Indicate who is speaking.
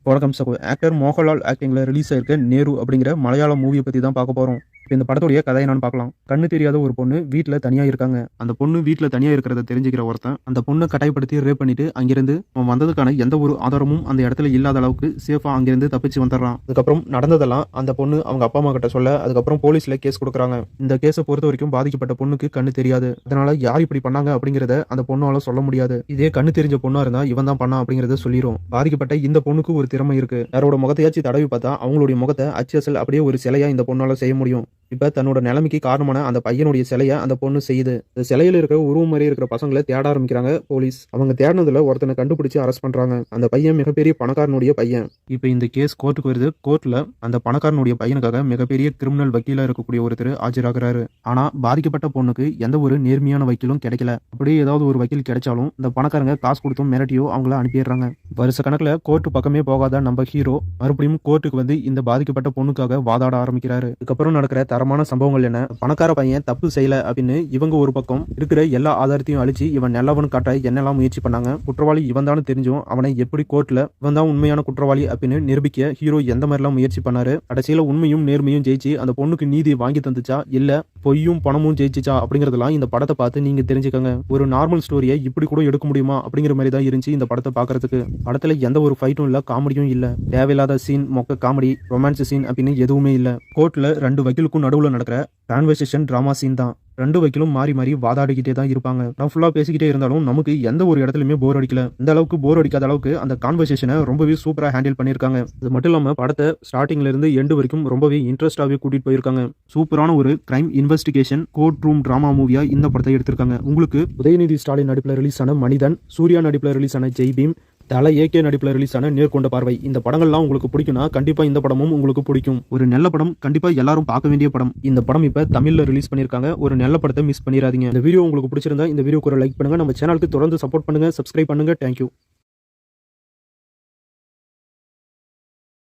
Speaker 1: வணக்கம் சகோ. Actor Mohanlal ஆக்டிங்ல release ஆயிருக்க நேரு அப்படிங்கிற மலையாள மூவியை பத்தி தான் பார்க்க போறோம். இப்ப இந்த படத்துடைய கதை என்னன்னு பார்க்கலாம். கண்ணு தெரியாத ஒரு பொண்ணு வீட்ல தனியா இருக்காங்க. அந்த பொண்ணு வீட்ல தனியா இருக்கிறத தெரிஞ்சுக்கிற ஒருத்தன் அந்த பொண்ணை கட்டாயப்படுத்தி ரேப் பண்ணிட்டு அங்கிருந்து அவன் வந்ததுக்கான எந்த ஒரு ஆதாரமும் அந்த இடத்துல இல்லாத அளவுக்கு சேஃபா அங்கிருந்து தப்பிச்சு வந்துடுறான். அதுக்கப்புறம் நடந்ததெல்லாம் அந்த பொண்ணு அவங்க அப்பா அம்மா கிட்ட சொல்ல அதுக்கப்புறம் போலீஸ்ல கேஸ் கொடுக்குறாங்க. இந்த கேஸை பொறுத்த வரைக்கும் பாதிக்கப்பட்ட பொண்ணுக்கு கண்ணு தெரியாது. அதனால யார் இப்படி பண்ணாங்க அப்படிங்கறத அந்த பொண்ணால சொல்ல முடியாது. இதே கண்ணு தெரிஞ்ச பொண்ணா இருந்தா இவன் தான் பண்ணா அப்படிங்கறத சொல்லிரும். பாதிக்கப்பட்ட இந்த பொண்ணுக்கு ஒரு திறமை இருக்கு. யாரோட முகத்தையாச்சும் தடவி பார்த்தா அவங்களுடைய முகத்தை அச்சல் அப்படியே ஒரு சிலையா இந்த பொண்ணால செய்ய முடியும். இப்ப தன்னோட நிலைமைக்கு காரணமான அந்த பையனுடைய சிலைய அந்த பொண்ணு செய்யுது. இந்த சிலையில இருக்கிற உருவம் மாதிரி இருக்கிற பசங்களை தேட ஆரம்பிக்கிறாங்க போலீஸ். அவங்க தேடினதுல ஒருத்தனை கண்டுபிடிச்சு அரெஸ்ட் பண்றாங்க. அந்த பையன் மிகப்பெரிய பணக்காரனுடைய பையன். இப்ப இந்த கேஸ் கோர்ட்டுக்கு வருது. கோர்ட்ல அந்த பணக்காரனுடைய பையனுக்காக மிகப்பெரிய கிரிமினல் வக்கீலா இருக்கக்கூடிய ஒருத்தர் ஆஜராகிறாரு. ஆனா பாதிக்கப்பட்ட பொண்ணுக்கு எந்த ஒரு நேர்மையான வக்கீலும் கிடைக்கல. அப்படியே ஏதாவது ஒரு வக்கீல் கிடைச்சாலும் இந்த பணக்காரங்க காசு கொடுத்தும் மிரட்டியோ அவங்கள அனுப்பிடுறாங்க. வருஷ கணக்குல கோர்ட்டு பக்கமே போகாத நம்ம ஹீரோ மறுபடியும் கோர்ட்டுக்கு வந்து இந்த பாதிக்கப்பட்ட பொண்ணுக்காக வாதாட ஆரம்பிக்கிறாரு. இதுக்கப்புறம் நடக்கிற தரமான சம்பவங்கள் என்ன, பணக்கார பையன் தப்பு செய்யல அப்படின்னு இவங்க ஒரு பக்கம் இருக்கிற எல்லா ஆதாரத்தையும் அழிச்சு இவன் நல்லவன் காட்ட என்னெல்லாம் முயற்சி பண்ணாங்க. குற்றவாளி இவன் தான் தெரிஞ்சும் அவனை எப்படி கோர்ட்ல இவன் தான் உண்மையான குற்றவாளி அப்படின்னு நிரூபிக்க ஹீரோ எந்த மாதிரிலாம் முயற்சி பண்ணாரு. கடைசியில உண்மையும் நேர்மையும் ஜெயிச்சு அந்த பொண்ணுக்கு நீதி வாங்கி தந்துச்சா இல்ல பொய்யும் பணமும் ஜெயிச்சுச்சா அப்படிங்கறதெல்லாம் இந்த படத்தை பார்த்து நீங்க தெரிஞ்சுக்கங்க. ஒரு நார்மல் ஸ்டோரியை இப்படி கூட எடுக்க முடியுமா அப்படிங்கிற மாதிரி தான் இருந்துச்சு இந்த படத்தை பாக்குறதுக்கு. படத்துல எந்த ஒரு ஃபைட்டும் இல்ல, காமெடியும் இல்ல, தேவையில்லாத சீன், மொக்க காமெடி, ரொமான்ஸ் சீன் அப்படின்னு எதுவுமே இல்ல. கோர்ட்ல ரெண்டு வக்கீலுக்கும் நடுவுல நடக்கிற கான்வர்சேஷன் டிராமா சீன் தான். ரெண்டு வக்கீலும் மாறி மாறி வாதாடிக்கிட்டே தான் இருப்பாங்க. நான் ஃபுல்லா பேசிக்கிட்டே இருந்தாலும் நமக்கு எந்த ஒரு இடத்துலயுமே போர் அடிக்கல. இந்த அளவுக்கு போர் அடிக்காத அளவுக்கு அந்த கான்வர்சேஷனை ரொம்பவே சூப்பரா ஹேண்டில் பண்ணிருக்காங்க. அது மட்டும் இல்லாம படத்தை ஸ்டார்டிங்ல இருந்து எண்டு வரைக்கும் ரொம்பவே இன்ட்ரெஸ்டாவே கூட்டிட்டு போயிருக்காங்க. சூப்பரான ஒரு crime investigation court room drama மூவியா இந்த படத்தை எடுத்திருக்காங்க. உங்களுக்கு உதயநிதி ஸ்டாலின் நடிப்புல ரிலீஸ் ஆன மனிதன், சூர்யா நடிப்புல ரிலீஸ் ஆன ஜெய்பீம், தலை ஏகே நடிப்புல ரிலீஸ் ஆன நேர்கொண்ட பார்வை, இந்த படங்கள்லாம் உங்களுக்கு பிடிக்கும்னா கண்டிப்பா இந்த படமும் உங்களுக்கு பிடிக்கும். ஒரு நல்ல படம், கண்டிப்பா எல்லாரும் பார்க்க வேண்டிய படம். இந்த படம் இப்ப தமிழ்ல ரிலீஸ் பண்ணிருக்காங்க. ஒரு நல்ல படத்தை மிஸ் பண்ணிடாதீங்க. இந்த வீடியோ உங்களுக்கு பிடிச்சிருந்தா இந்த வீடியோக்கு ஒரு லைக் பண்ணுங்க. நம்ம சேனலுக்கு தொடர்ந்து சப்போர்ட் பண்ணுங்க, சப்ஸ்கிரைப் பண்ணுங்க. தேங்க்யூ.